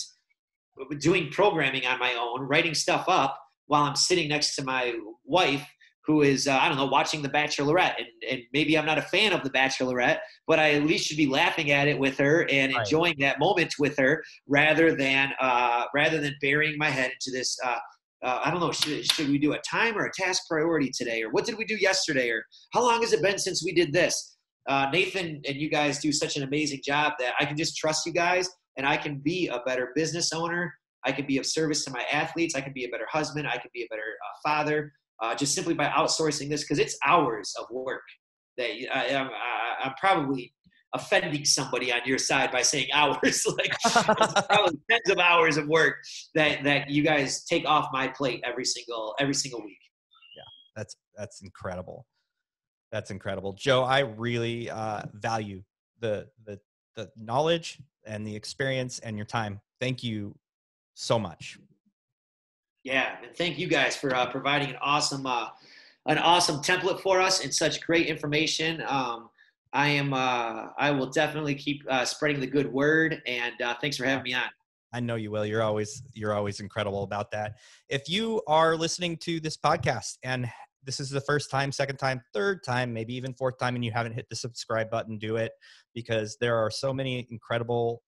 doing programming on my own, writing stuff up while I'm sitting next to my wife, who is, watching The Bachelorette. And maybe I'm not a fan of The Bachelorette, but I at least should be laughing at it with her and enjoying that moment with her rather than burying my head into this, I don't know, should we do a time or a task priority today? Or what did we do yesterday? Or how long has it been since we did this? Nathan and you guys do such an amazing job that I can just trust you guys, and I can be a better business owner. I can be of service to my athletes. I can be a better husband. I can be a better father. Just simply by outsourcing this, because it's hours of work that I'm probably offending somebody on your side by saying hours. It's probably tens of hours of work that you guys take off my plate every single week. Yeah, that's incredible. That's incredible, Joe. I really value the knowledge and the experience and your time. Thank you so much. Yeah, and thank you guys for providing an awesome template for us and such great information. I will definitely keep spreading the good word, and thanks for having me on. I know you will. You're always incredible about that. If you are listening to this podcast and this is the first time, second time, third time, maybe even fourth time, and you haven't hit the subscribe button, do it, because there are so many incredible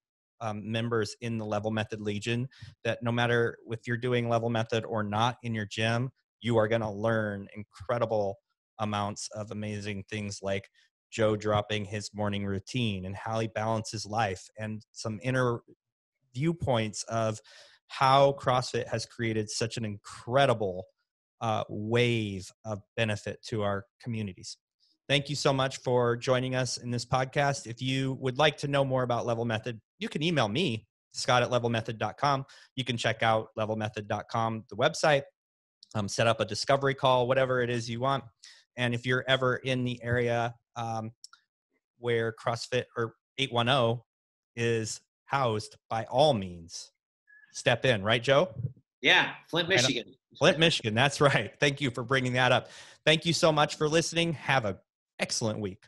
members in the Level Method Legion that no matter if you're doing Level Method or not in your gym, you are going to learn incredible amounts of amazing things like Joe dropping his morning routine and how he balances life, and some inner viewpoints of how CrossFit has created such an incredible wave of benefit to our communities. Thank you so much for joining us in this podcast. If you would like to know more about Level Method, you can email me, Scott@levelmethod.com. You can check out levelmethod.com, the website. set up a discovery call, whatever it is you want. And if you're ever in the area where CrossFit or 810 is housed, by all means, step in. Right, Joe? Yeah, Flint, Michigan. Flint, Michigan. That's right. Thank you for bringing that up. Thank you so much for listening. Have an excellent week.